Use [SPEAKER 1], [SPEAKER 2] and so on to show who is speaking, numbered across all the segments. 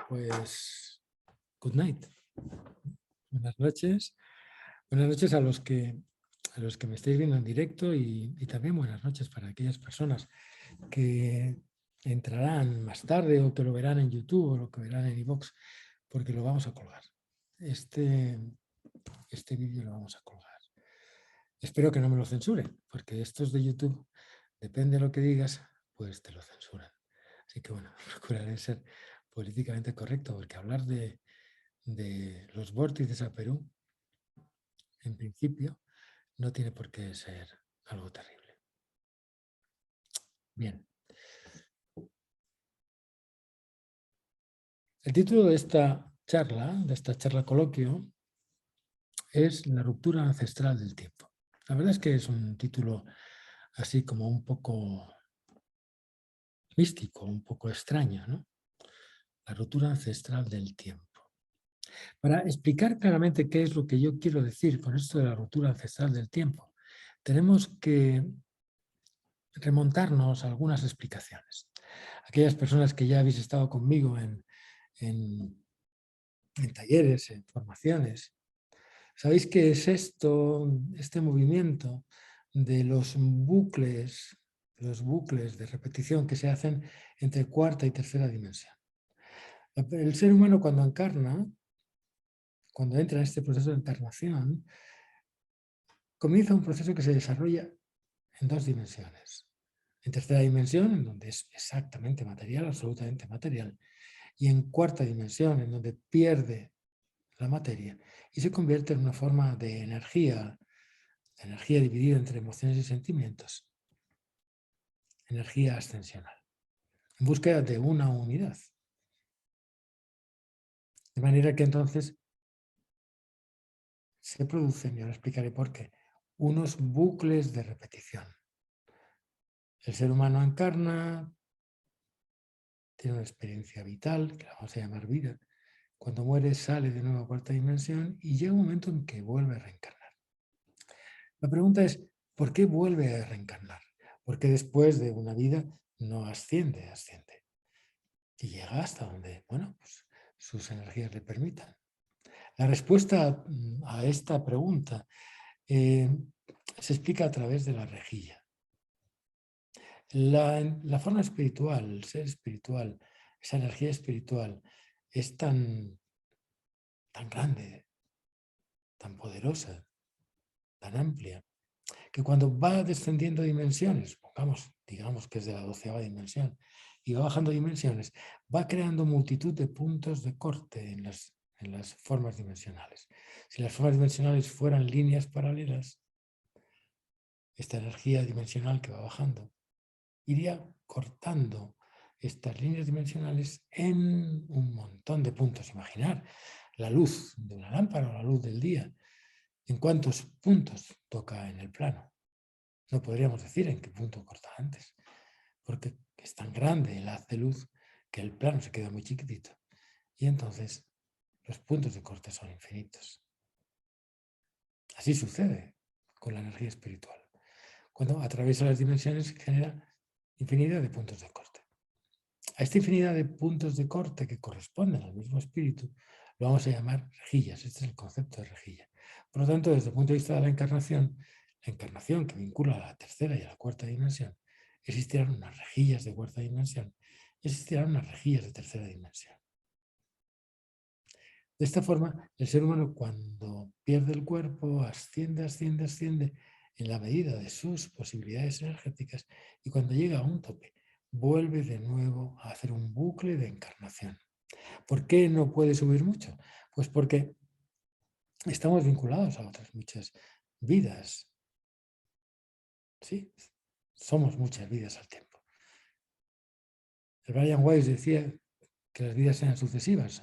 [SPEAKER 1] Pues, good night. Buenas noches. Buenas noches a los que me estáis viendo en directo y también buenas noches para aquellas personas que entrarán más tarde o que lo verán en YouTube o lo que verán en iVoox, porque lo vamos a colgar. Este vídeo lo vamos a colgar. Espero que no me lo censuren, porque estos de YouTube, depende de lo que digas, pues te lo censuran. Así que bueno, procuraré ser políticamente correcto, porque hablar de los vórtices a Perú, en principio, no tiene por qué ser algo terrible. Bien. El título de esta charla coloquio, es La ruptura ancestral del tiempo. La verdad es que es un título así como un poco místico, un poco extraño, ¿no? La ruptura ancestral del tiempo. Para explicar claramente qué es lo que yo quiero decir con esto de la ruptura ancestral del tiempo, tenemos que remontarnos a algunas explicaciones. Aquellas personas que ya habéis estado conmigo en talleres, en formaciones, sabéis qué es este movimiento de los bucles de repetición que se hacen entre cuarta y tercera dimensión. El ser humano cuando encarna, cuando entra en este proceso de encarnación, comienza un proceso que se desarrolla en dos dimensiones. En tercera dimensión, en donde es exactamente material, absolutamente material, y en cuarta dimensión, en donde pierde la materia y se convierte en una forma de energía dividida entre emociones y sentimientos, energía ascensional, en búsqueda de una unidad. De manera que entonces se producen, y ahora explicaré por qué, unos bucles de repetición. El ser humano encarna, tiene una experiencia vital, que la vamos a llamar vida. Cuando muere sale de nuevo a cuarta dimensión y llega un momento en que vuelve a reencarnar. La pregunta es, ¿por qué vuelve a reencarnar? Porque después de una vida no asciende. Y llega hasta donde, bueno, pues sus energías le permitan. La respuesta a esta pregunta se explica a través de la rejilla. La forma espiritual, el ser espiritual, esa energía espiritual es tan grande, tan poderosa, tan amplia, que cuando va descendiendo dimensiones, digamos que es de la 12ª dimensión, y va bajando dimensiones, va creando multitud de puntos de corte en las formas dimensionales. Si las formas dimensionales fueran líneas paralelas, esta energía dimensional que va bajando iría cortando estas líneas dimensionales en un montón de puntos. Imaginar la luz de una lámpara o la luz del día. ¿En cuántos puntos toca en el plano? No podríamos decir en qué punto corta antes, porque es tan grande el haz de luz que el plano se queda muy chiquitito. Y entonces los puntos de corte son infinitos. Así sucede con la energía espiritual. Cuando atraviesa las dimensiones genera infinidad de puntos de corte. A esta infinidad de puntos de corte que corresponden al mismo espíritu lo vamos a llamar rejillas. Este es el concepto de rejilla. Por lo tanto, desde el punto de vista de la encarnación que vincula a la tercera y a la cuarta dimensión, existirán unas rejillas de cuarta dimensión y existirán unas rejillas de tercera dimensión. De esta forma, el ser humano cuando pierde el cuerpo asciende en la medida de sus posibilidades energéticas y cuando llega a un tope vuelve de nuevo a hacer un bucle de encarnación. ¿Por qué no puede subir mucho? Pues porque estamos vinculados a otras muchas vidas. Sí, somos muchas vidas al tiempo. El Brian Weiss decía que las vidas eran sucesivas,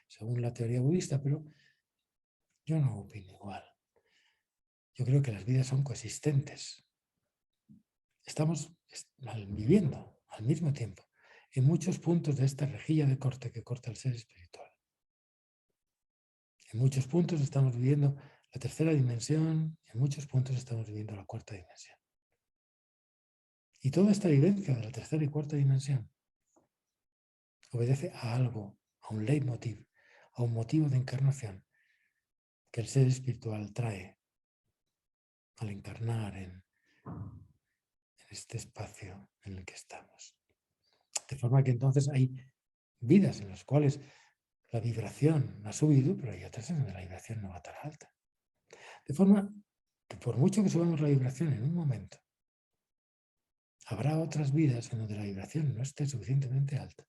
[SPEAKER 1] según la teoría budista, pero yo no opino igual. Yo creo que las vidas son coexistentes. Estamos viviendo al mismo tiempo en muchos puntos de esta rejilla de corte que corta el ser espiritual. En muchos puntos estamos viviendo la tercera dimensión, en muchos puntos estamos viviendo la cuarta dimensión. Y toda esta vivencia de la tercera y cuarta dimensión obedece a algo, a un leitmotiv, a un motivo de encarnación que el ser espiritual trae al encarnar en este espacio en el que estamos. De forma que entonces hay vidas en las cuales la vibración ha subido, pero hay otras en donde la vibración no va tan alta. De forma que por mucho que subamos la vibración en un momento, habrá otras vidas en donde la vibración no esté suficientemente alta.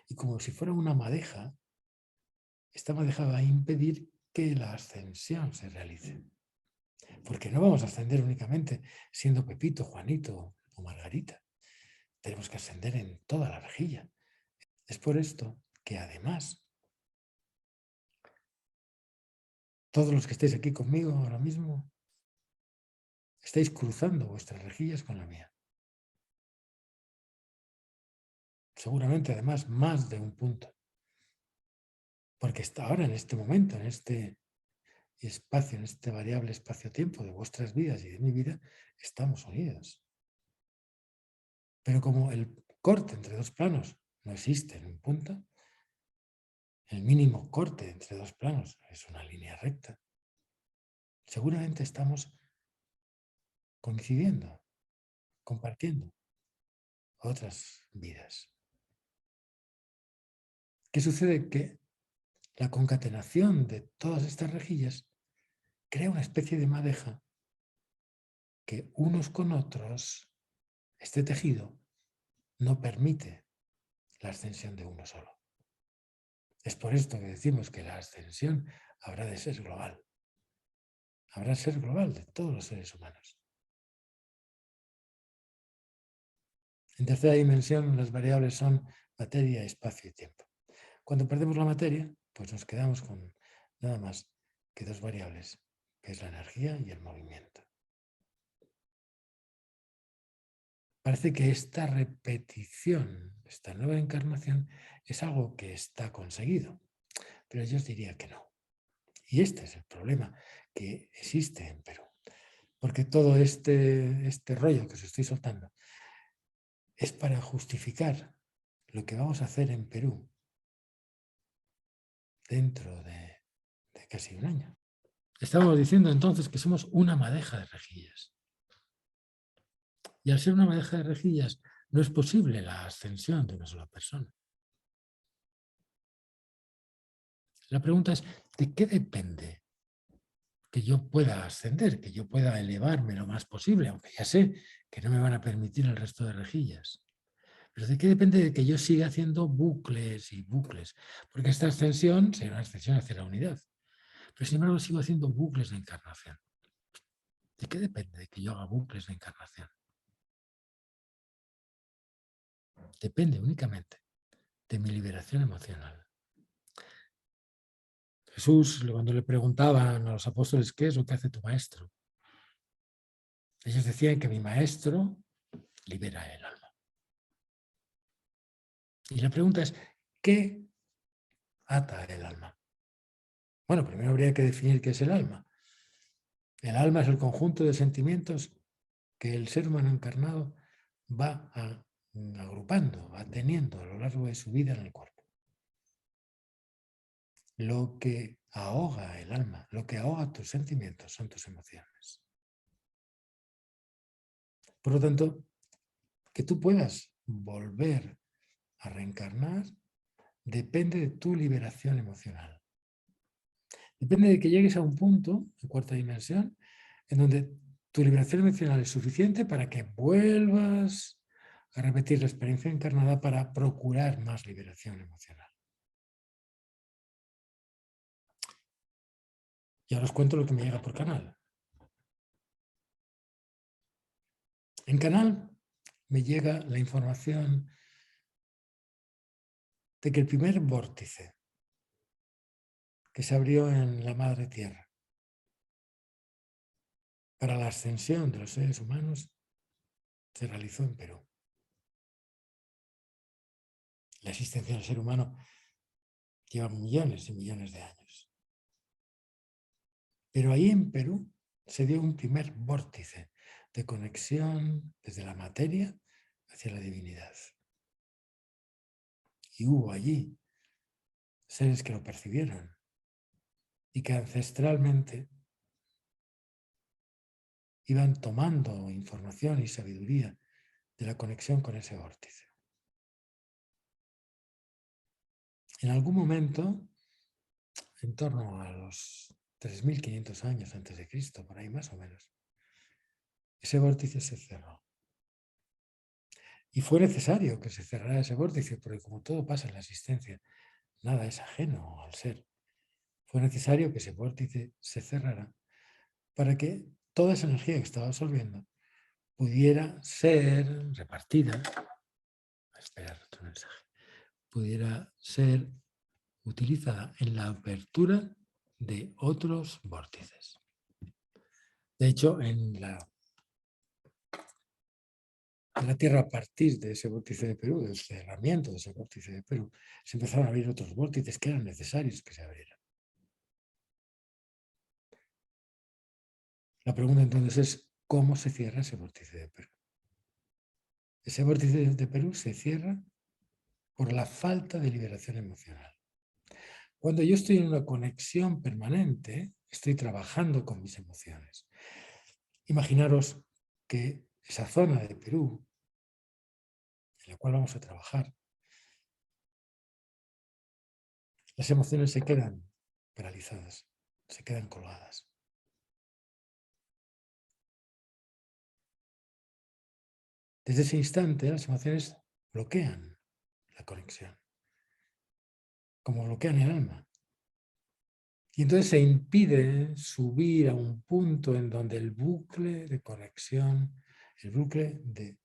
[SPEAKER 1] Y como si fuera una madeja, esta madeja va a impedir que la ascensión se realice. Porque no vamos a ascender únicamente siendo Pepito, Juanito o Margarita. Tenemos que ascender en toda la rejilla. Es por esto que además, todos los que estéis aquí conmigo ahora mismo, estáis cruzando vuestras rejillas con la mía. Seguramente además más de un punto. Porque está ahora en este momento, en este espacio, en este variable espacio-tiempo de vuestras vidas y de mi vida, estamos unidos. Pero como el corte entre dos planos no existe en un punto, el mínimo corte entre dos planos es una línea recta, seguramente estamos coincidiendo, compartiendo otras vidas. ¿Qué sucede? Que la concatenación de todas estas rejillas crea una especie de madeja que unos con otros, este tejido, no permite la ascensión de uno solo. Es por esto que decimos que la ascensión habrá de ser global. Habrá de ser global de todos los seres humanos. En tercera dimensión las variables son materia, espacio y tiempo. Cuando perdemos la materia, pues nos quedamos con nada más que dos variables, que es la energía y el movimiento. Parece que esta repetición, esta nueva encarnación, es algo que está conseguido, pero yo os diría que no. Y este es el problema que existe en Perú. Porque todo este rollo que os estoy soltando es para justificar lo que vamos a hacer en Perú dentro de casi un año. Estábamos diciendo entonces que somos una madeja de rejillas. Y al ser una madeja de rejillas no es posible la ascensión de una sola persona. La pregunta es, ¿de qué depende que yo pueda ascender, que yo pueda elevarme lo más posible, aunque ya sé que no me van a permitir el resto de rejillas? ¿Pero de qué depende? De que yo siga haciendo bucles y bucles? Porque esta ascensión será una ascensión hacia la unidad. Pero sin embargo sigo haciendo bucles de encarnación. ¿De qué depende de que yo haga bucles de encarnación? Depende únicamente de mi liberación emocional. Jesús, cuando le preguntaban a los apóstoles qué es lo que hace tu maestro, ellos decían que mi maestro libera el alma. Y la pregunta es, ¿qué ata el alma? Bueno, primero habría que definir qué es el alma. El alma es el conjunto de sentimientos que el ser humano encarnado va agrupando, va teniendo a lo largo de su vida en el cuerpo. Lo que ahoga el alma, lo que ahoga tus sentimientos son tus emociones. Por lo tanto, que tú puedas volver a reencarnar depende de tu liberación emocional. Depende de que llegues a un punto, en cuarta dimensión, en donde tu liberación emocional es suficiente para que vuelvas a repetir la experiencia encarnada para procurar más liberación emocional. Y ahora os cuento lo que me llega por canal. En canal me llega la información de que el primer vórtice que se abrió en la Madre Tierra para la ascensión de los seres humanos se realizó en Perú. La existencia del ser humano lleva millones y millones de años. Pero ahí en Perú se dio un primer vórtice de conexión desde la materia hacia la divinidad. Y hubo allí seres que lo percibieron y que ancestralmente iban tomando información y sabiduría de la conexión con ese vórtice. En algún momento, en torno a los 3500 años antes de Cristo, por ahí más o menos, ese vórtice se cerró. Y fue necesario que se cerrara ese vórtice, porque como todo pasa en la existencia, nada es ajeno al ser. Fue necesario que ese vórtice se cerrara para que toda esa energía que estaba absorbiendo pudiera ser repartida, a esperar otro mensaje, pudiera ser utilizada en la apertura de otros vórtices. De hecho, en la Tierra, a partir de ese vórtice de Perú, del cerramiento de ese vórtice de Perú, se empezaron a abrir otros vórtices que eran necesarios que se abrieran. La pregunta entonces es, ¿cómo se cierra ese vórtice de Perú? Ese vórtice de Perú se cierra por la falta de liberación emocional. Cuando yo estoy en una conexión permanente, estoy trabajando con mis emociones. Imaginaros que esa zona de Perú, en la cual vamos a trabajar, las emociones se quedan paralizadas, se quedan colgadas. Desde ese instante, las emociones bloquean la conexión, como bloquean el alma. Y entonces se impide subir a un punto en donde el bucle de conexión, el bucle de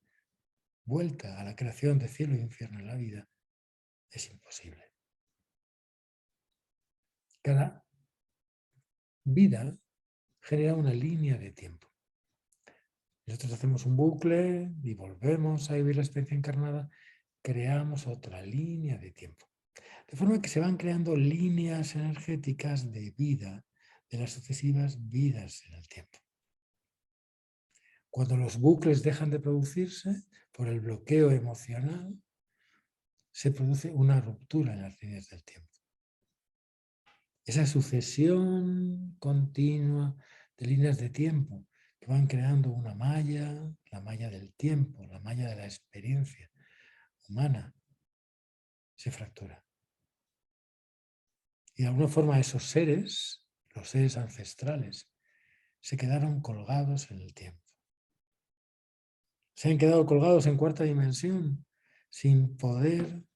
[SPEAKER 1] vuelta a la creación de cielo e infierno en la vida, es imposible. Cada vida genera una línea de tiempo. Nosotros hacemos un bucle y volvemos a vivir la experiencia encarnada, creamos otra línea de tiempo. De forma que se van creando líneas energéticas de vida de las sucesivas vidas en el tiempo. Cuando los bucles dejan de producirse por el bloqueo emocional, se produce una ruptura en las líneas del tiempo. Esa sucesión continua de líneas de tiempo que van creando una malla, la malla del tiempo, la malla de la experiencia humana, se fractura. Y de alguna forma esos seres, los seres ancestrales, se quedaron colgados en el tiempo. Se han quedado colgados en cuarta dimensión sin poder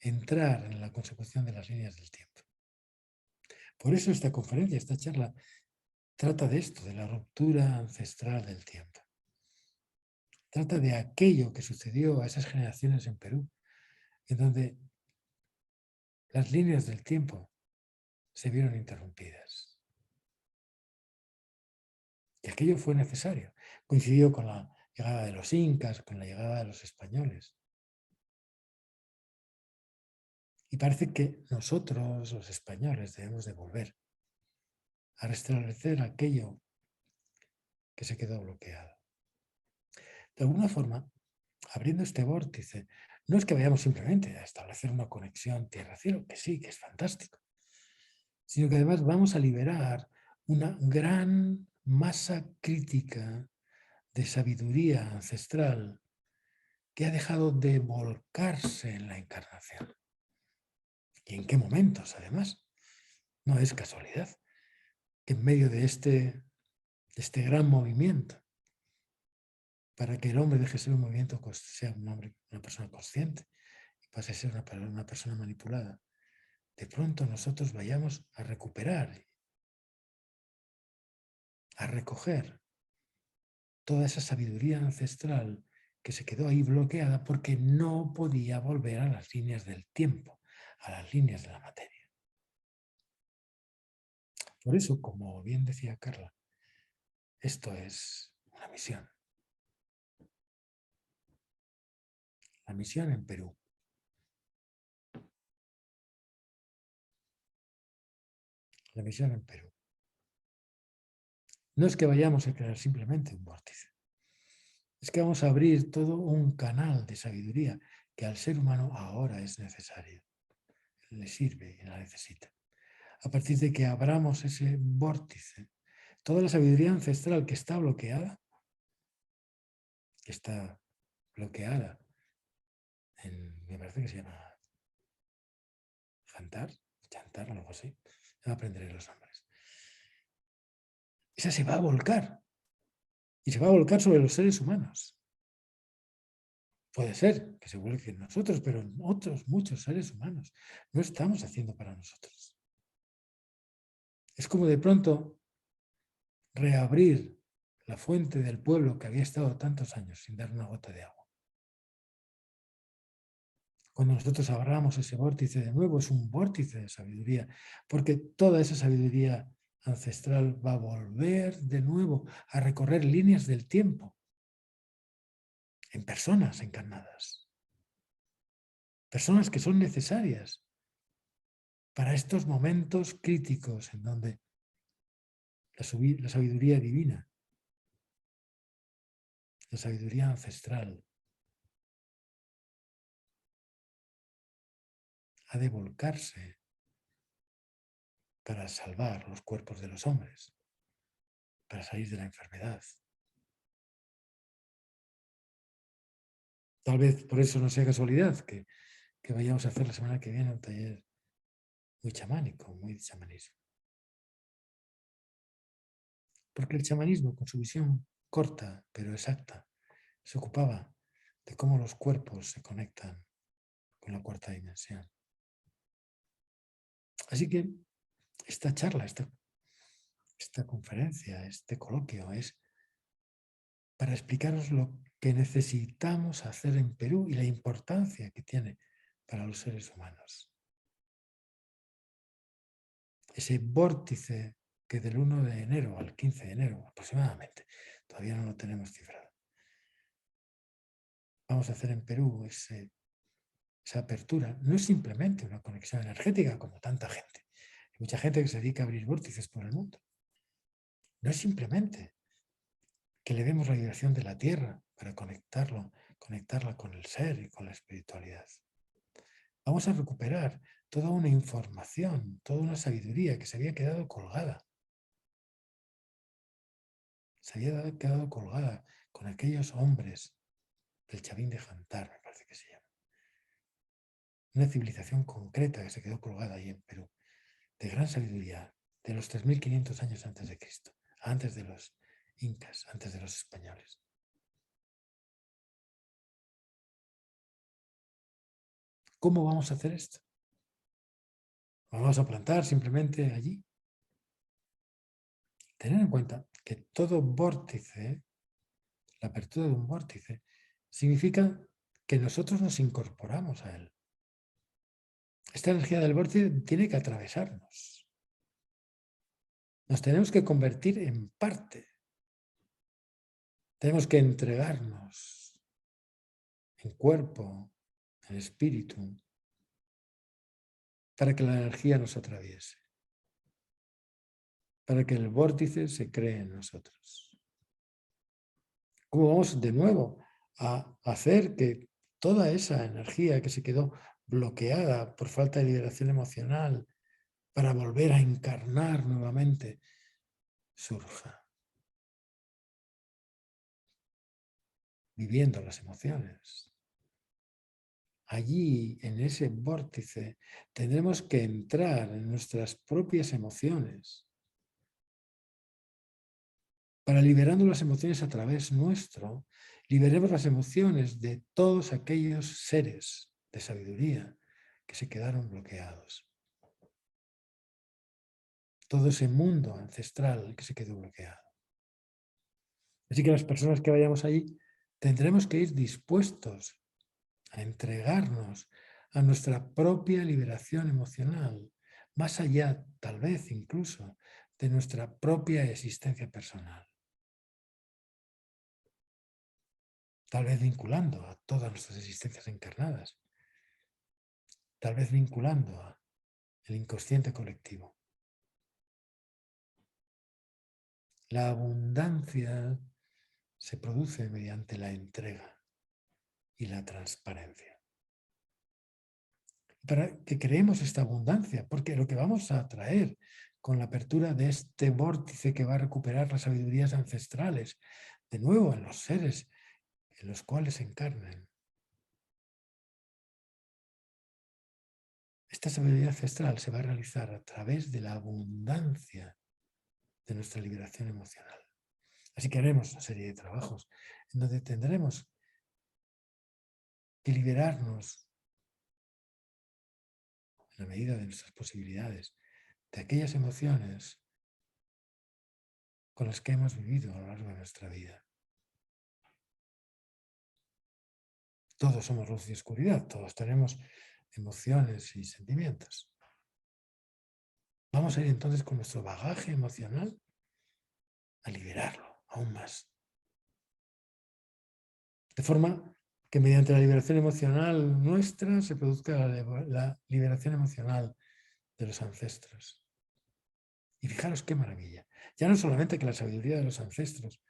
[SPEAKER 1] entrar en la consecución de las líneas del tiempo. Por eso esta conferencia, esta charla, trata de esto, de la ruptura ancestral del tiempo. Trata de aquello que sucedió a esas generaciones en Perú, en donde las líneas del tiempo se vieron interrumpidas. Y aquello fue necesario. Coincidió con la llegada de los incas, con la llegada de los españoles. Y parece que nosotros, los españoles, debemos de volver a restablecer aquello que se quedó bloqueado. De alguna forma, abriendo este vórtice, no es que vayamos simplemente a establecer una conexión tierra-cielo, que sí, que es fantástico, sino que además vamos a liberar una gran masa crítica de sabiduría ancestral que ha dejado de volcarse en la encarnación. ¿Y en qué momentos, además? No es casualidad que en medio de este gran movimiento, para que el hombre deje de ser un movimiento, sea una persona consciente y pase a ser una persona manipulada, de pronto nosotros vayamos a recuperar, a recoger toda esa sabiduría ancestral que se quedó ahí bloqueada porque no podía volver a las líneas del tiempo, a las líneas de la materia. Por eso, como bien decía Carla, esto es una misión. La misión en Perú. La misión en Perú. No es que vayamos a crear simplemente un vórtice. Es que vamos a abrir todo un canal de sabiduría que al ser humano ahora es necesario, le sirve y la necesita. A partir de que abramos ese vórtice, toda la sabiduría ancestral que está bloqueada, me parece que se llama chantar, algo así, no aprenderé los nombres. Esa se va a volcar, y se va a volcar sobre los seres humanos. Puede ser que se vuelquen nosotros, pero en otros muchos seres humanos no estamos haciendo para nosotros. Es como de pronto reabrir la fuente del pueblo que había estado tantos años sin dar una gota de agua. Cuando nosotros abramos ese vórtice de nuevo, es un vórtice de sabiduría, porque toda esa sabiduría ancestral va a volver de nuevo a recorrer líneas del tiempo en personas encarnadas. Personas que son necesarias para estos momentos críticos en donde la sabiduría divina, la sabiduría ancestral, ha de volcarse para salvar los cuerpos de los hombres, para salir de la enfermedad. Tal vez por eso no sea casualidad que vayamos a hacer la semana que viene un taller muy chamánico, muy de chamanismo. Porque el chamanismo, con su visión corta pero exacta, se ocupaba de cómo los cuerpos se conectan con la cuarta dimensión. Así que esta charla, esta conferencia, este coloquio es para explicaros lo que necesitamos hacer en Perú y la importancia que tiene para los seres humanos. Ese vórtice que del 1 de enero al 15 de enero aproximadamente, todavía no lo tenemos cifrado. Vamos a hacer en Perú esa apertura. No es simplemente una conexión energética como tanta gente. Hay mucha gente que se dedica a abrir vórtices por el mundo. No es simplemente que le demos la vibración de la tierra para conectarla con el ser y con la espiritualidad. Vamos a recuperar toda una información, toda una sabiduría que se había quedado colgada. Se había quedado colgada con aquellos hombres del Chavín de Jantar, me parece que se llama. Una civilización concreta que se quedó colgada ahí en Perú, de gran sabiduría, de los 3.500 años antes de Cristo, antes de los incas, antes de los españoles. ¿Cómo vamos a hacer esto? ¿Vamos a plantar simplemente allí? Tener en cuenta que todo vórtice, la apertura de un vórtice, significa que nosotros nos incorporamos a él. Esta energía del vórtice tiene que atravesarnos. Nos tenemos que convertir en parte. Tenemos que entregarnos en cuerpo, en espíritu, para que la energía nos atraviese, para que el vórtice se cree en nosotros. ¿Cómo vamos de nuevo a hacer que toda esa energía que se quedó bloqueada por falta de liberación emocional para volver a encarnar nuevamente surja? Viviendo las emociones. Allí, en ese vórtice, tendremos que entrar en nuestras propias emociones para liberando las emociones a través nuestro, liberemos las emociones de todos aquellos seres de sabiduría que se quedaron bloqueados. Todo ese mundo ancestral que se quedó bloqueado. Así que las personas que vayamos allí tendremos que ir dispuestos a entregarnos a nuestra propia liberación emocional, más allá, tal vez incluso, de nuestra propia existencia personal. Tal vez vinculando a todas nuestras existencias encarnadas, tal vez vinculando al inconsciente colectivo. La abundancia se produce mediante la entrega y la transparencia. para que creemos esta abundancia, porque lo que vamos a atraer con la apertura de este vórtice que va a recuperar las sabidurías ancestrales, de nuevo en los seres en los cuales se encarnan. Esta sabiduría ancestral se va a realizar a través de la abundancia de nuestra liberación emocional. Así que haremos una serie de trabajos en donde tendremos que liberarnos, en la medida de nuestras posibilidades, de aquellas emociones con las que hemos vivido a lo largo de nuestra vida. Todos somos luz y oscuridad, todos tenemos emociones y sentimientos. Vamos a ir entonces con nuestro bagaje emocional a liberarlo aún más. De forma que mediante la liberación emocional nuestra se produzca la liberación emocional de los ancestros. Y fijaros qué maravilla. Ya no solamente que la sabiduría de los ancestros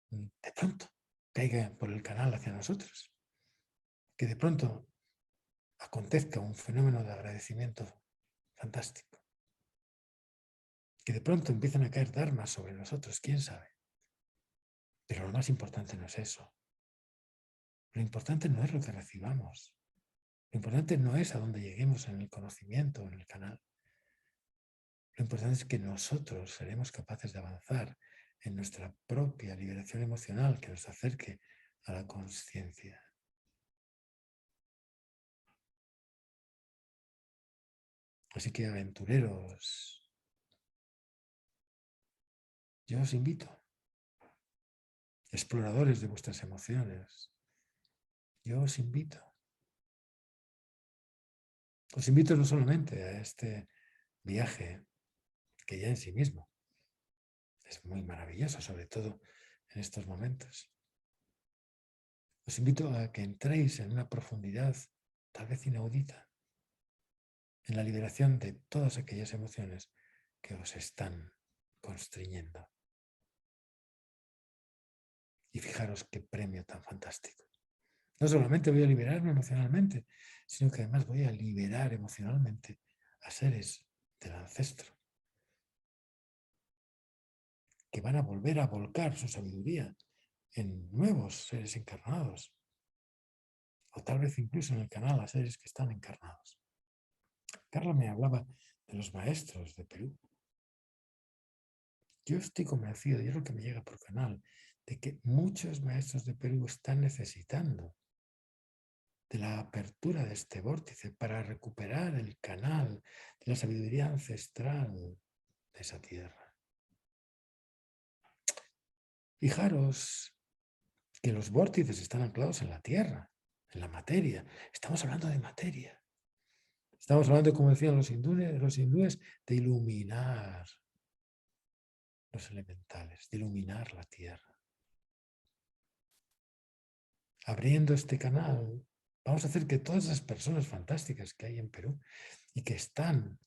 [SPEAKER 1] de pronto caiga por el canal hacia nosotros, que de pronto acontezca un fenómeno de agradecimiento fantástico, que de pronto empiecen a caer dharmas sobre nosotros, quién sabe. Pero lo más importante no es eso. Lo importante no es lo que recibamos. Lo importante no es a dónde lleguemos en el conocimiento, en el canal. Lo importante es que nosotros seremos capaces de avanzar en nuestra propia liberación emocional que nos acerque a la consciencia. Así que, aventureros, yo os invito, exploradores de vuestras emociones, yo os invito. Os invito no solamente a este viaje que ya en sí mismo es muy maravilloso, sobre todo en estos momentos. Os invito a que entréis en una profundidad tal vez inaudita en la liberación de todas aquellas emociones que os están constriñendo. Y fijaros qué premio tan fantástico. No solamente voy a liberarme emocionalmente, sino que además voy a liberar emocionalmente a seres del ancestro, que van a volver a volcar su sabiduría en nuevos seres encarnados, o tal vez incluso en el canal a seres que están encarnados. Carla me hablaba de los maestros de Perú. Yo estoy convencido, y es lo que me llega por canal, de que muchos maestros de Perú están necesitando de la apertura de este vórtice para recuperar el canal de la sabiduría ancestral de esa tierra. Fijaros que los vórtices están anclados en la tierra, en la materia. Estamos hablando de materia. Estamos hablando, como decían los hindúes, de iluminar los elementales, de iluminar la tierra. Abriendo este canal, vamos a hacer que todas esas personas fantásticas que hay en Perú y que están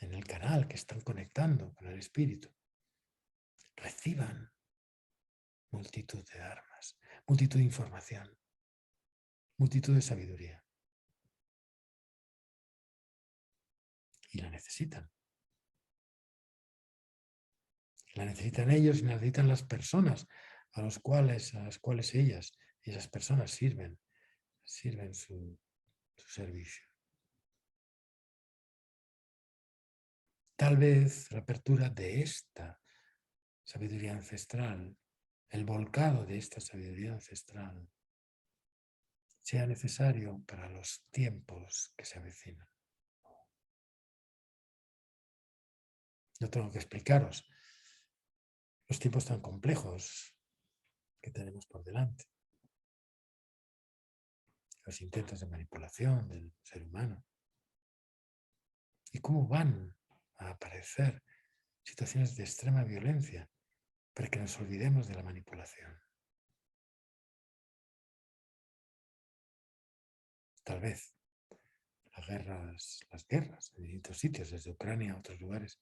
[SPEAKER 1] en el canal, que están conectando con el espíritu, reciban multitud de armas, multitud de información, multitud de sabiduría. Y la necesitan. La necesitan ellos y la necesitan las personas a las cuales ellas y esas personas sirven su servicio. Tal vez la apertura de esta sabiduría ancestral, el volcado de esta sabiduría ancestral, sea necesario para los tiempos que se avecinan. No tengo que explicaros los tiempos tan complejos que tenemos por delante, los intentos de manipulación del ser humano y cómo van a aparecer situaciones de extrema violencia para que nos olvidemos de la manipulación. Tal vez las guerras en distintos sitios, desde Ucrania a otros lugares,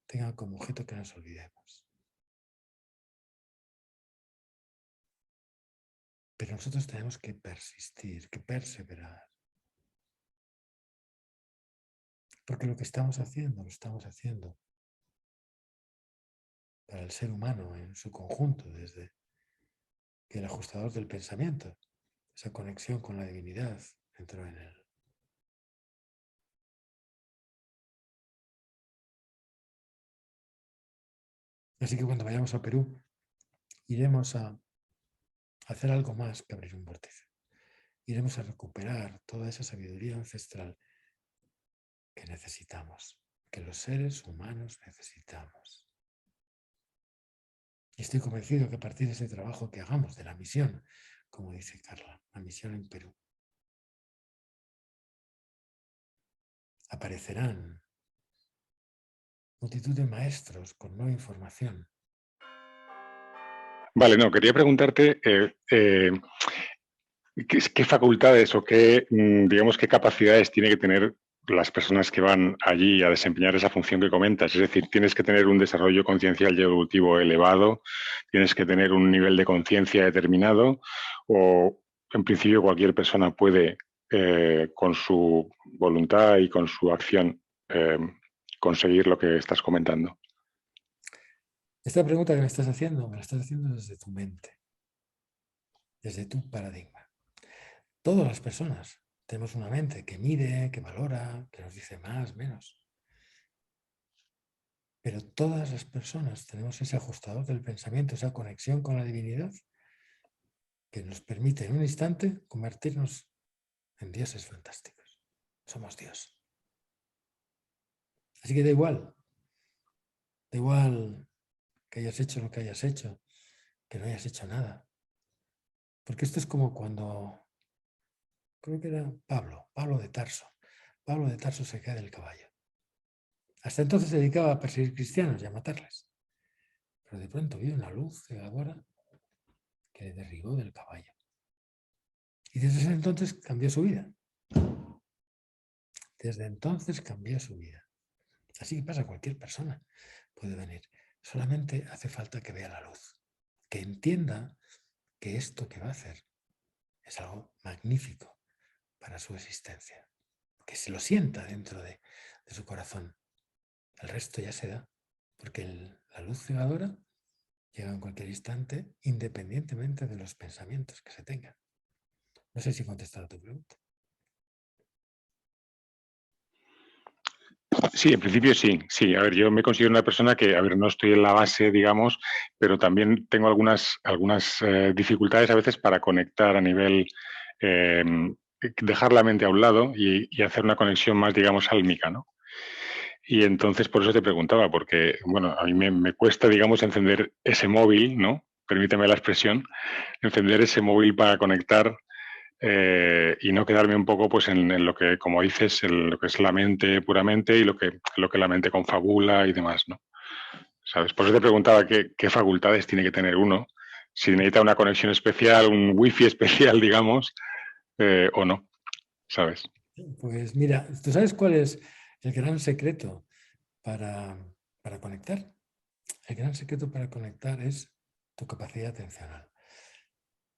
[SPEAKER 1] tengan como objeto que nos olvidemos. Pero nosotros tenemos que persistir, que perseverar. Porque lo que estamos haciendo, lo estamos haciendo para el ser humano en su conjunto, desde que el ajustador del pensamiento, esa conexión con la divinidad, entró en él. Así que cuando vayamos a Perú, iremos a hacer algo más que abrir un vórtice. Iremos a recuperar toda esa sabiduría ancestral que necesitamos, que los seres humanos necesitamos. Y estoy convencido que a partir de ese trabajo que hagamos, de la misión, como dice Carla, la misión en Perú, aparecerán multitud de maestros con nueva información.
[SPEAKER 2] Vale, no, quería preguntarte qué facultades o qué, digamos, qué capacidades tiene que tener las personas que van allí a desempeñar esa función que comentas. Es decir, tienes que tener un desarrollo conciencial y evolutivo elevado, tienes que tener un nivel de conciencia determinado, o en principio cualquier persona puede, con su voluntad y con su acción, conseguir lo que estás comentando.
[SPEAKER 1] Esta pregunta que me estás haciendo, me la estás haciendo desde tu mente, desde tu paradigma. Todas las personas tenemos una mente que mide, que valora, que nos dice más, menos. Pero todas las personas tenemos ese ajustador del pensamiento, esa conexión con la divinidad que nos permite en un instante convertirnos en dioses fantásticos. Somos Dios. Así que da igual que hayas hecho lo que hayas hecho, que no hayas hecho nada. Porque esto es como cuando, creo que era Pablo de Tarso. Pablo de Tarso se cae del caballo. Hasta entonces se dedicaba a perseguir cristianos y a matarles. Pero de pronto vio una luz cegadora que le derribó del caballo. Y desde ese entonces cambió su vida. Desde entonces cambió su vida. Así que pasa, cualquier persona puede venir. Solamente hace falta que vea la luz, que entienda que esto que va a hacer es algo magnífico para su existencia, que se lo sienta dentro de su corazón. El resto ya se da, porque la luz cegadora llega en cualquier instante, independientemente de los pensamientos que se tengan. No sé si he contestado a tu pregunta.
[SPEAKER 2] Sí, en principio sí, sí. A ver, yo me considero una persona que, a ver, no estoy en la base, digamos, pero también tengo algunas dificultades a veces para conectar a nivel, eh, dejar la mente a un lado y hacer una conexión más, digamos, álmica, ¿no? Y entonces por eso te preguntaba, porque, bueno, a mí me cuesta, digamos, encender ese móvil, ¿no? Permíteme la expresión, encender ese móvil para conectar y no quedarme un poco pues en lo que, como dices, lo que es la mente puramente y lo que la mente confabula y demás, ¿no? ¿Sabes? Por eso te preguntaba qué facultades tiene que tener uno, si necesita una conexión especial, un wifi especial, digamos, o no, ¿sabes?
[SPEAKER 1] Pues mira, ¿tú sabes cuál es el gran secreto para, para conectar? El gran secreto para conectar es tu capacidad atencional.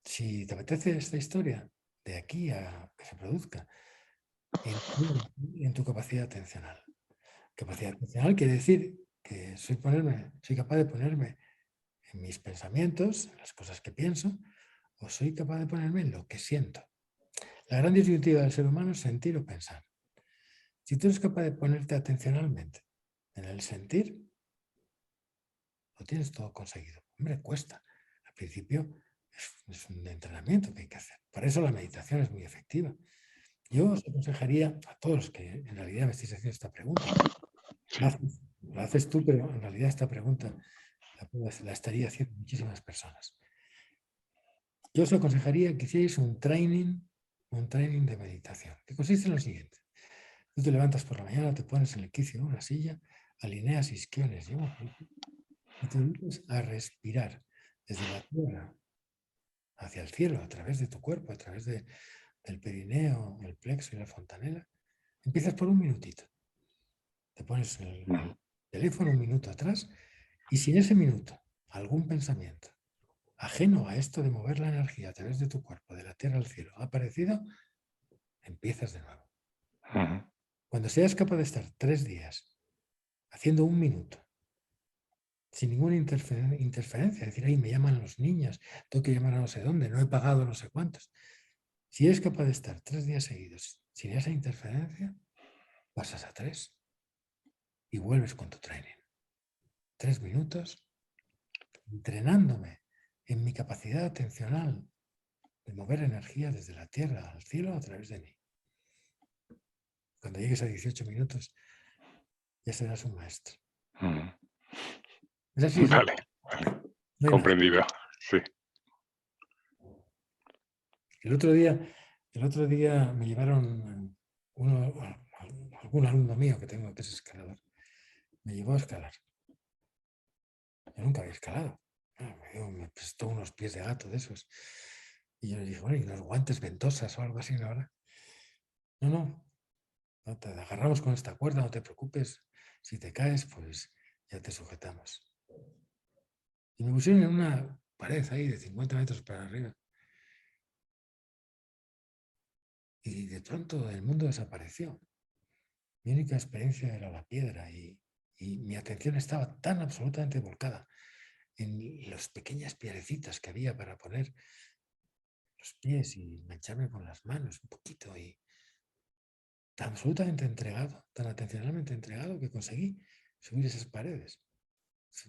[SPEAKER 1] Si te apetece esta historia, de aquí a que se produzca, en tu capacidad atencional. Capacidad atencional quiere decir que soy capaz de ponerme en mis pensamientos, en las cosas que pienso, o soy capaz de ponerme en lo que siento. La gran disyuntiva del ser humano es sentir o pensar. Si tú eres capaz de ponerte atencionalmente en el sentir, lo tienes todo conseguido. Hombre, cuesta. Al principio es un entrenamiento que hay que hacer. Por eso la meditación es muy efectiva. Yo os aconsejaría a todos los que en realidad me estáis haciendo esta pregunta.
[SPEAKER 2] Sí.
[SPEAKER 1] La haces tú, pero en realidad esta pregunta la estaría haciendo muchísimas personas. Yo os aconsejaría que hicierais un training de meditación, que consiste en lo siguiente. Tú te levantas por la mañana, te pones en el quicio de una silla, alineas isquiones y te dedicas a respirar desde la tierra hacia el cielo, a través de tu cuerpo, a través del perineo, el plexo y la fontanela. Empiezas por un minutito. Te pones el teléfono un minuto atrás y si en ese minuto algún pensamiento ajeno a esto de mover la energía a través de tu cuerpo, de la tierra al cielo, ha aparecido, empiezas de nuevo.
[SPEAKER 2] Uh-huh.
[SPEAKER 1] Cuando seas capaz de estar 3 días haciendo 1 minuto, sin ninguna interferencia, es decir, ahí me llaman los niños, tengo que llamar a no sé dónde, no he pagado no sé cuántos. Si eres capaz de estar 3 días seguidos sin esa interferencia, pasas a 3 y vuelves con tu training. 3 minutos entrenándome en mi capacidad atencional de mover energía desde la tierra al cielo a través de mí. Cuando llegues a 18 minutos, ya serás un maestro. Es así,
[SPEAKER 2] Vale,
[SPEAKER 1] no hay más.
[SPEAKER 2] comprendido. Sí.
[SPEAKER 1] El otro día me llevaron algún alumno mío que tengo que es escalador, me llevó a escalar. Yo nunca había escalado. Me prestó unos pies de gato de esos. Y yo le dije, bueno, ¿y unos guantes ventosas o algo así ahora? No, te agarramos con esta cuerda, no te preocupes. Si te caes, pues ya te sujetamos. Y me pusieron en una pared ahí de 50 metros para arriba. Y de pronto el mundo desapareció. Mi única experiencia era la piedra y mi atención estaba tan absolutamente volcada en las pequeñas piedrecitas que había para poner los pies y mancharme con las manos un poquito y tan absolutamente entregado, tan atencionalmente entregado que conseguí subir esas paredes.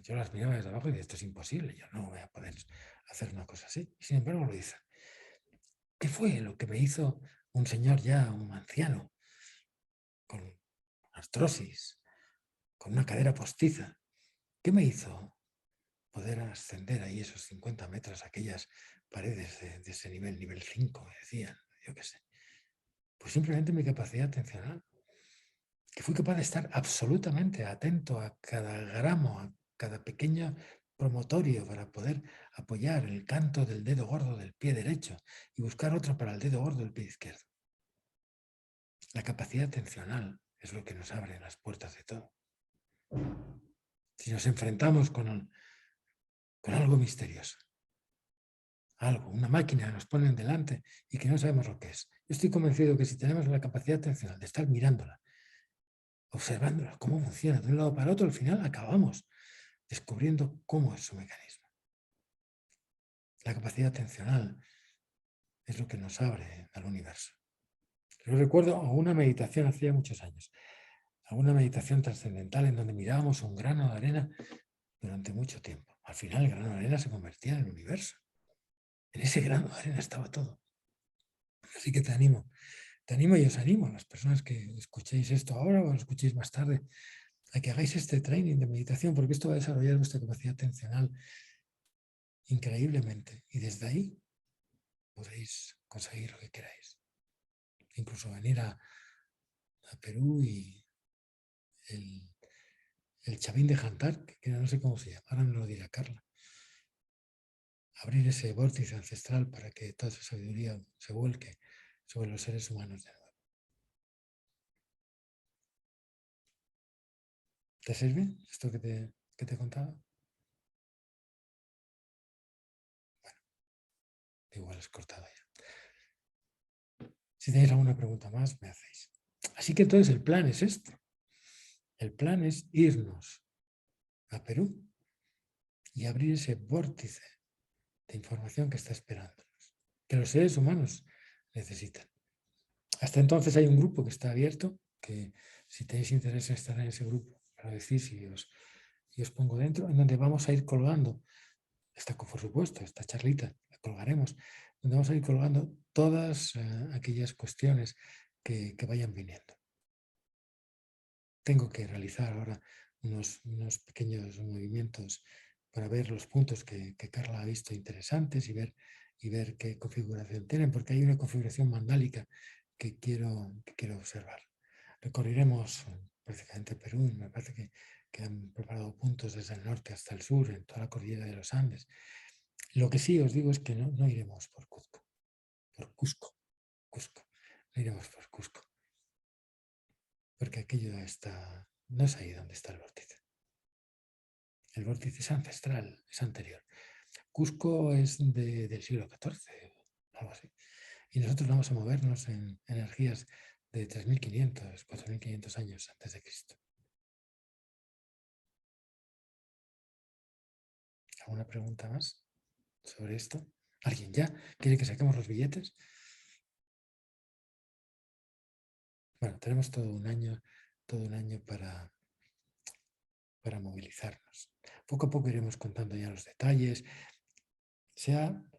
[SPEAKER 1] Yo las miraba desde abajo y decía, esto es imposible, yo no voy a poder hacer una cosa así. Y sin embargo lo hice. ¿Qué fue lo que me hizo un señor ya, un anciano, con artrosis, con una cadera postiza? ¿Qué me hizo poder ascender ahí esos 50 metros, aquellas paredes de ese nivel 5, me decían, yo qué sé? Pues simplemente mi capacidad atencional, que fui capaz de estar absolutamente atento a cada gramo, a cada pequeño promotorio para poder apoyar el canto del dedo gordo del pie derecho y buscar otro para el dedo gordo del pie izquierdo. La capacidad atencional es lo que nos abre las puertas de todo. Si nos enfrentamos con algo misterioso, algo, una máquina que nos ponen delante y que no sabemos lo que es. Yo estoy convencido que si tenemos la capacidad atencional de estar mirándola, observándola, cómo funciona de un lado para otro, al final acabamos descubriendo cómo es su mecanismo. La capacidad atencional es lo que nos abre al universo. Yo recuerdo una meditación hacía muchos años, alguna meditación trascendental en donde mirábamos un grano de arena durante mucho tiempo. Al final el grano de arena se convertía en el universo. En ese grano de arena estaba todo. Así que te animo y os animo a las personas que escuchéis esto ahora o lo escuchéis más tarde, a que hagáis este training de meditación, porque esto va a desarrollar vuestra capacidad atencional increíblemente. Y desde ahí podéis conseguir lo que queráis. Incluso venir a Perú y el Chavín de Jantar, que no sé cómo se llama, ahora me lo dirá Carla. Abrir ese vórtice ancestral para que toda esa sabiduría se vuelque sobre los seres humanos de nuevo. ¿Te sirve esto que te contaba? Bueno, igual es cortado ya. Si tenéis alguna pregunta más, me hacéis. Así que entonces el plan es este. El plan es irnos a Perú y abrir ese vórtice de información que está esperándonos, que los seres humanos necesitan. Hasta entonces hay un grupo que está abierto, que si tenéis interés en estar en ese grupo, me lo decís y os pongo dentro, en donde vamos a ir colgando, por supuesto, esta charlita la colgaremos, donde vamos a ir colgando todas aquellas cuestiones que vayan viniendo. Tengo que realizar ahora unos pequeños movimientos para ver los puntos que Carla ha visto interesantes y ver qué configuración tienen, porque hay una configuración mandálica que quiero observar. Recorreremos prácticamente Perú y me parece que han preparado puntos desde el norte hasta el sur, en toda la cordillera de los Andes. Lo que sí os digo es que no iremos por Cusco. No iremos por Cusco, porque aquello no es ahí donde está el vórtice. El vórtice es ancestral, es anterior. Cusco es del siglo XIV, algo así. Y nosotros vamos a movernos en energías de 3.500, 4.500 años antes de Cristo. ¿Alguna pregunta más sobre esto? ¿Alguien ya quiere que saquemos los billetes? Bueno, tenemos todo un año para movilizarnos. Poco a poco iremos contando ya los detalles. Han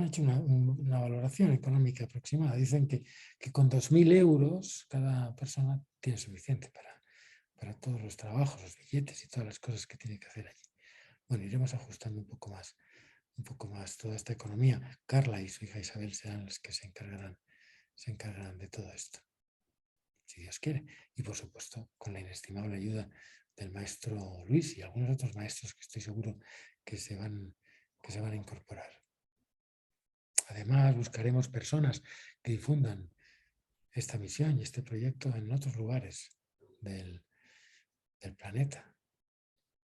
[SPEAKER 1] hecho una valoración económica aproximada. Dicen que con 2.000 euros cada persona tiene suficiente para todos los trabajos, los billetes y todas las cosas que tiene que hacer allí. Bueno, iremos ajustando un poco más toda esta economía. Carla y su hija Isabel serán las que se encargarán de todo esto, si Dios quiere. Y por supuesto, con la inestimable ayuda del maestro Luis y algunos otros maestros que estoy seguro que se van a incorporar. Además, buscaremos personas que difundan esta misión y este proyecto en otros lugares del planeta.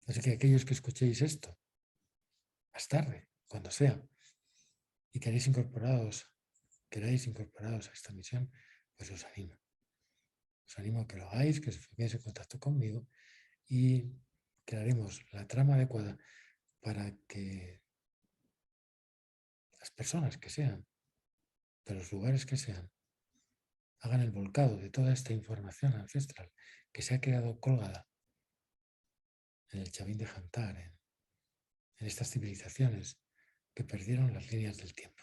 [SPEAKER 1] Así que aquellos que escuchéis esto, más tarde, cuando sea, y queráis incorporados a esta misión, pues os animo. Os animo a que lo hagáis, que os pongáis en contacto conmigo y crearemos la trama adecuada para que las personas que sean, de los lugares que sean, hagan el volcado de toda esta información ancestral que se ha quedado colgada en el Chavín de Jantar, en estas civilizaciones que perdieron las líneas del tiempo.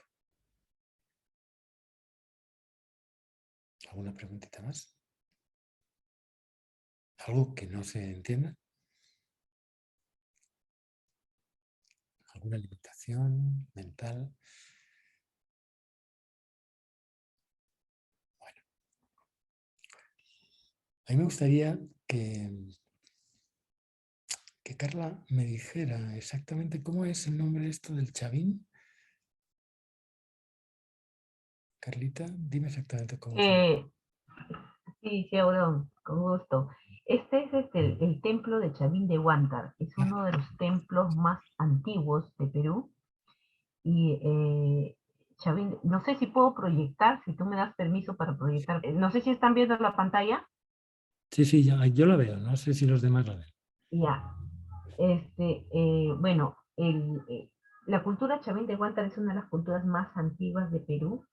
[SPEAKER 1] ¿Alguna preguntita más? ¿Algo que no se entienda? ¿Alguna limitación mental? Bueno, a mí me gustaría que Carla me dijera exactamente cómo es el nombre esto del Chavín. Carlita, dime exactamente cómo es.
[SPEAKER 3] Sí, Aurón, con gusto. Este es el templo de Chavín de Huántar. Es uno de los templos más antiguos de Perú. Y Chavín, no sé si puedo proyectar, si tú me das permiso para proyectar. No sé si están viendo la pantalla.
[SPEAKER 1] Sí, yo la veo. No sé si los demás la ven.
[SPEAKER 3] Ya. Bueno, la cultura Chavín de Huántar es una de las culturas más antiguas de Perú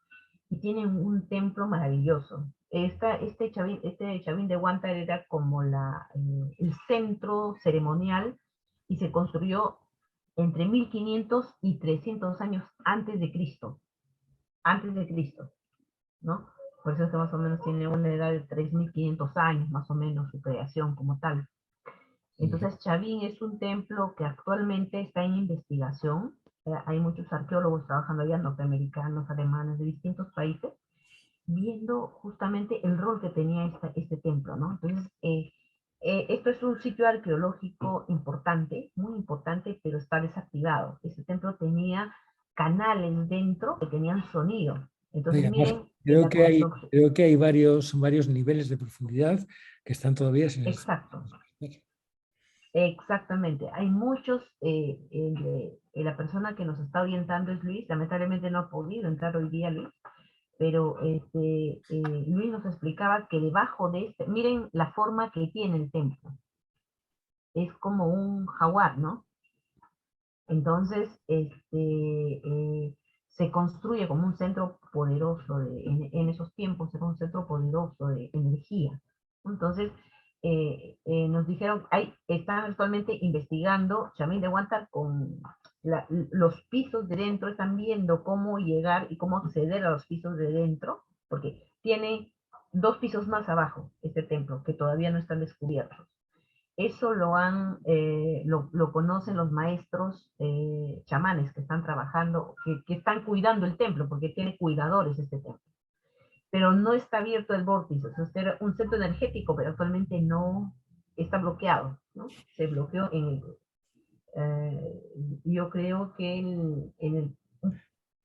[SPEAKER 3] y tienen un templo maravilloso. Este Chavín de Huántar era como el centro ceremonial y se construyó entre 1500 y 300 años antes de Cristo, ¿no? Por eso es que más o menos tiene una edad de 3500 años, más o menos, su creación como tal. Entonces, Chavín es un templo que actualmente está en investigación. Hay muchos arqueólogos trabajando allá, norteamericanos, alemanes, de distintos países, viendo justamente el rol que tenía este templo, ¿no? Entonces, esto es un sitio arqueológico importante, muy importante, pero está desactivado. Este templo tenía canales dentro que tenían sonido. Entonces, miren,
[SPEAKER 1] creo que hay varios niveles de profundidad que están todavía sin...
[SPEAKER 3] Exacto. Exactamente. Hay muchos, la persona que nos está orientando es Luis, lamentablemente no ha podido entrar hoy día Luis, pero Luis nos explicaba que debajo de miren la forma que tiene el templo. Es como un jaguar, ¿no? Entonces, se construye como un centro poderoso, en esos tiempos era un centro poderoso de energía. Entonces, nos dijeron, están actualmente investigando Chavín de Huántar con los pisos de dentro, están viendo cómo llegar y cómo acceder a los pisos de dentro, porque tiene 2 pisos más abajo este templo, que todavía no están descubiertos. Eso lo conocen los maestros chamanes que están trabajando, que están cuidando el templo, porque tiene cuidadores este templo. Pero no está abierto el vórtice, o sea, era un centro energético, pero actualmente no está bloqueado, ¿no? Se bloqueó yo creo que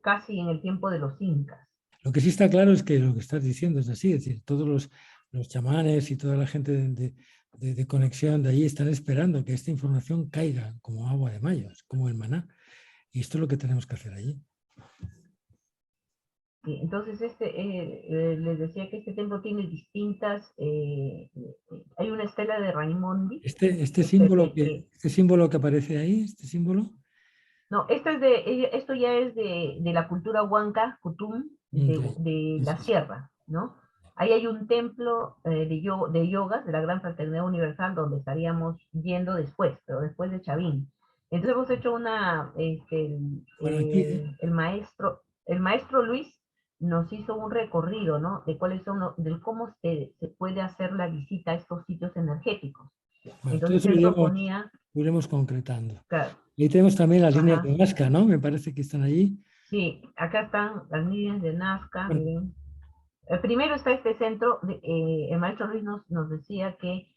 [SPEAKER 3] casi en el tiempo de los incas.
[SPEAKER 1] Lo que sí está claro es que lo que estás diciendo es así, es decir, todos los chamanes y toda la gente de conexión de allí están esperando que esta información caiga como agua de mayo, como el maná. Y esto es lo que tenemos que hacer allí.
[SPEAKER 3] Sí, entonces les decía que este templo tiene distintas, hay una estela de Raimondi,
[SPEAKER 1] Este
[SPEAKER 3] que
[SPEAKER 1] símbolo que aparece ahí, este símbolo.
[SPEAKER 3] no, esto ya es de la cultura Huanca, Kutum,
[SPEAKER 1] Ya,
[SPEAKER 3] de
[SPEAKER 1] sí,
[SPEAKER 3] la
[SPEAKER 1] sí, sí.
[SPEAKER 3] sierra, ¿no? Ahí hay un templo de yogas, de la Gran Fraternidad Universal, donde estaríamos yendo después, pero después de Chavín. Entonces hemos hecho
[SPEAKER 1] Bueno, aquí,
[SPEAKER 3] el maestro Luis nos hizo un recorrido, ¿no? De cuáles son, de cómo se puede hacer la visita a estos sitios energéticos.
[SPEAKER 1] bueno, todo
[SPEAKER 3] Entonces
[SPEAKER 1] eso
[SPEAKER 3] esto ponía,
[SPEAKER 1] lo iremos concretando.
[SPEAKER 3] claro,
[SPEAKER 1] Ahí tenemos también las líneas de
[SPEAKER 3] ajá.
[SPEAKER 1] Nazca, ¿no? Me parece que están allí.
[SPEAKER 3] Sí, acá están las líneas de Nazca,
[SPEAKER 1] Bueno,
[SPEAKER 3] miren. Primero está este centro, el maestro Luis nos decía que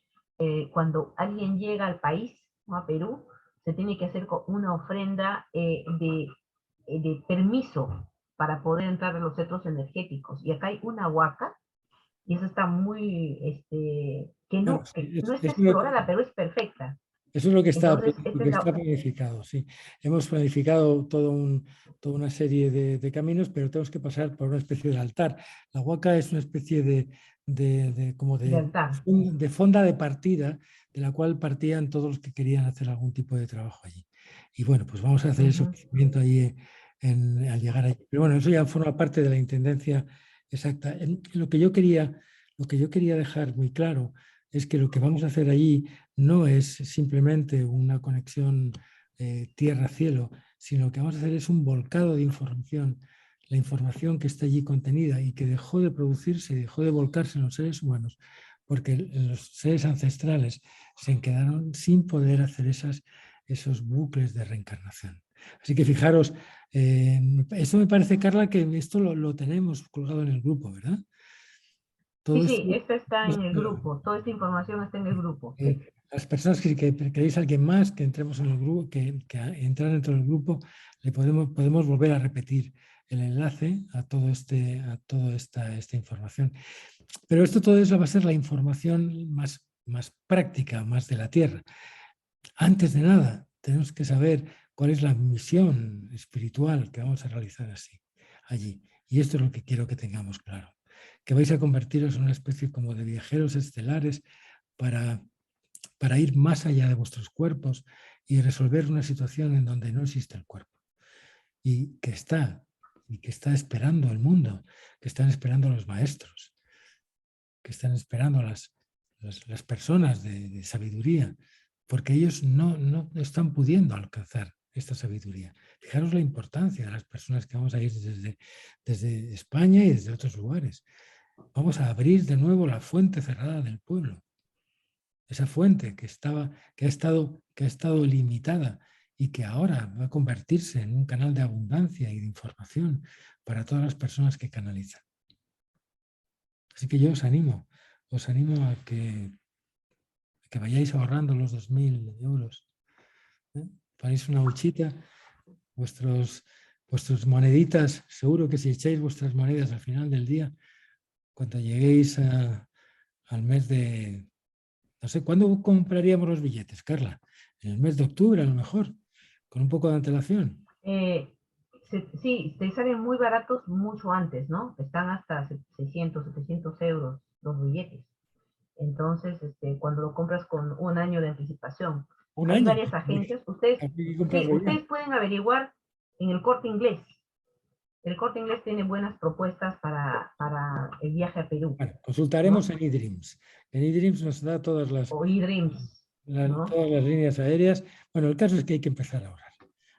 [SPEAKER 3] cuando alguien llega al país, ¿no? A Perú, se tiene que hacer una ofrenda de permiso para poder entrar a los centros energéticos. Y acá hay una huaca, y eso está muy,
[SPEAKER 1] bueno, sí,
[SPEAKER 3] que no está explorada, pero es perfecta.
[SPEAKER 1] eso es lo
[SPEAKER 3] Entonces, esta
[SPEAKER 1] lo
[SPEAKER 3] es
[SPEAKER 1] que
[SPEAKER 3] la,
[SPEAKER 1] está planificado, sí. Hemos planificado toda una serie de caminos, pero tenemos que pasar por una especie de altar. La huaca es una especie como
[SPEAKER 3] de altar.
[SPEAKER 1] de fonda de partida, de la cual partían todos los que querían hacer algún tipo de trabajo allí. Y bueno, pues vamos a hacer ese
[SPEAKER 3] Ujú.
[SPEAKER 1] ofrecimiento allí al llegar allí. Pero bueno, eso ya forma parte de la intendencia exacta. Lo que yo quería dejar muy claro es que lo que vamos a hacer allí no es simplemente una conexión tierra-cielo, sino que vamos a hacer es un volcado de información. La información que está allí contenida y que dejó de producirse, dejó de volcarse en los seres humanos, porque los seres ancestrales se quedaron sin poder hacer esos bucles de reencarnación. Así que fijaros, esto me parece, Carla, que esto lo tenemos colgado en el grupo, ¿verdad?
[SPEAKER 3] Sí,
[SPEAKER 1] Todo
[SPEAKER 3] sí,
[SPEAKER 1] esto,
[SPEAKER 3] esta está en el grupo, toda esta información está en el grupo, sí.
[SPEAKER 1] las personas que queréis a alguien más, que entremos en el grupo, que entrar dentro del grupo, podemos volver a repetir el enlace a a toda esta información. Pero todo eso va a ser la información más práctica, más de la Tierra. Antes de nada, tenemos que saber cuál es la misión espiritual que vamos a realizar allí. Y esto es lo que quiero que tengamos claro. Que vais a convertiros en una especie como de viajeros estelares para ir más allá de vuestros cuerpos y resolver una situación en donde no existe el cuerpo y que está esperando el mundo, que están esperando los maestros, que están esperando las personas de sabiduría, porque ellos no están pudiendo alcanzar esta sabiduría. Fijaros la importancia de las personas que vamos a ir desde España y desde otros lugares. Vamos a abrir de nuevo la fuente cerrada del pueblo, esa fuente que ha estado limitada y que ahora va a convertirse en un canal de abundancia y de información para todas las personas que canalizan. Así que yo os animo a que vayáis ahorrando los 2.000 euros. Ponéis una huchita, vuestras moneditas, seguro que si echáis vuestras monedas al final del día, cuando lleguéis al mes de, no sé, ¿cuándo compraríamos los billetes, Carla? En el mes de octubre, a lo mejor, con un poco de antelación.
[SPEAKER 3] Eh, sí, te salen muy baratos mucho antes, ¿no? Están hasta 600, 700 euros los billetes. Entonces, cuando lo compras con un año de anticipación,
[SPEAKER 1] Un
[SPEAKER 3] hay
[SPEAKER 1] año.
[SPEAKER 3] varias agencias. Ustedes,
[SPEAKER 1] Hay que
[SPEAKER 3] sí,
[SPEAKER 1] comprarlo ya.
[SPEAKER 3] ustedes pueden averiguar en el Corte Inglés. El Corte Inglés tiene buenas propuestas para el viaje a Perú,
[SPEAKER 1] Bueno, consultaremos
[SPEAKER 3] ¿no?
[SPEAKER 1] en eDreams. En eDreams nos da
[SPEAKER 3] O eDreams, ¿no?
[SPEAKER 1] todas las líneas aéreas. Bueno, el caso es que hay que empezar a ahorrar.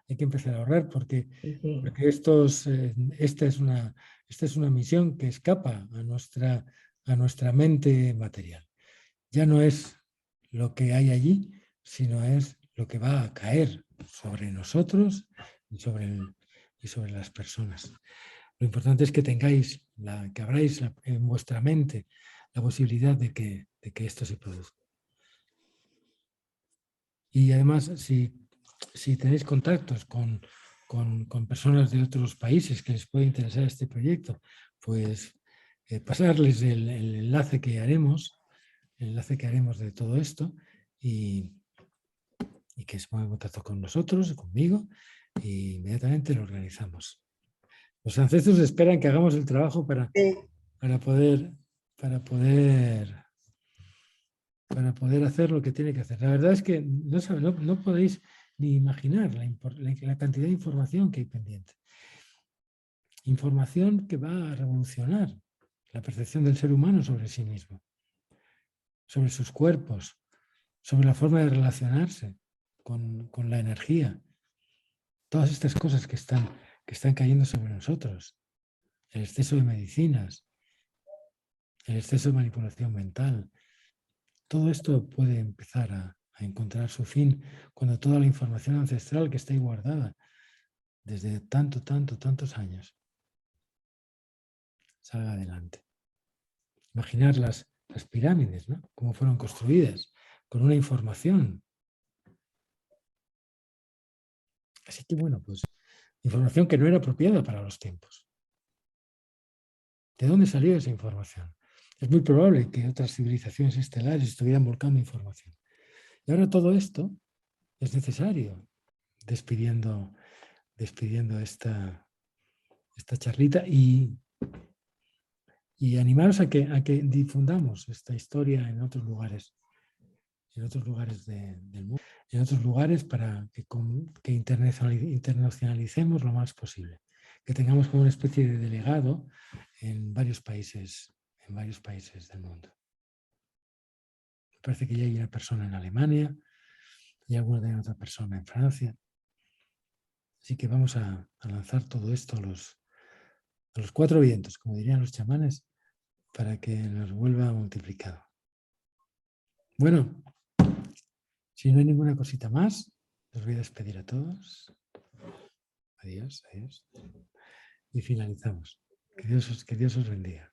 [SPEAKER 1] Hay que empezar a ahorrar
[SPEAKER 3] Sí, sí.
[SPEAKER 1] porque esta es una misión que escapa a nuestra mente material. Ya no es lo que hay allí, sino es lo que va a caer sobre nosotros y sobre las personas. Lo importante es que que abráis en vuestra mente la posibilidad de que esto se produzca. Y además, si tenéis contactos con personas de otros países que les puede interesar este proyecto, pues pasarles el enlace que haremos, de todo esto y que se pongan en contacto con nosotros, conmigo, e inmediatamente lo organizamos. Los ancestros esperan que hagamos el trabajo para poder hacer lo que tiene que hacer. La verdad es que no podéis ni imaginar la cantidad de información que hay pendiente. Información que va a revolucionar la percepción del ser humano sobre sí mismo, sobre sus cuerpos, sobre la forma de relacionarse con la energía. Todas estas cosas que están cayendo sobre nosotros. El exceso de medicinas, el exceso de manipulación mental. Todo esto puede empezar a encontrar su fin cuando toda la información ancestral que está ahí guardada desde tantos años salga adelante. Imaginar las pirámides, ¿no? Cómo fueron construidas, con una información. Así que bueno, pues información que no era apropiada para los tiempos. ¿De dónde salió esa información? Es muy probable que otras civilizaciones estelares estuvieran volcando información. Y ahora todo esto es necesario, despidiendo esta charlita y animaros a que difundamos esta historia en otros lugares del mundo, en otros lugares para que internacionalicemos lo más posible, que tengamos como una especie de delegado en varios países del mundo. Me parece que ya hay una persona en Alemania y alguna otra persona en Francia. Así que vamos a lanzar todo esto a los cuatro vientos, como dirían los chamanes, para que nos vuelva multiplicado. Bueno, si no hay ninguna cosita más, os voy a despedir a todos. Adiós, adiós. Y finalizamos. Que Dios os bendiga.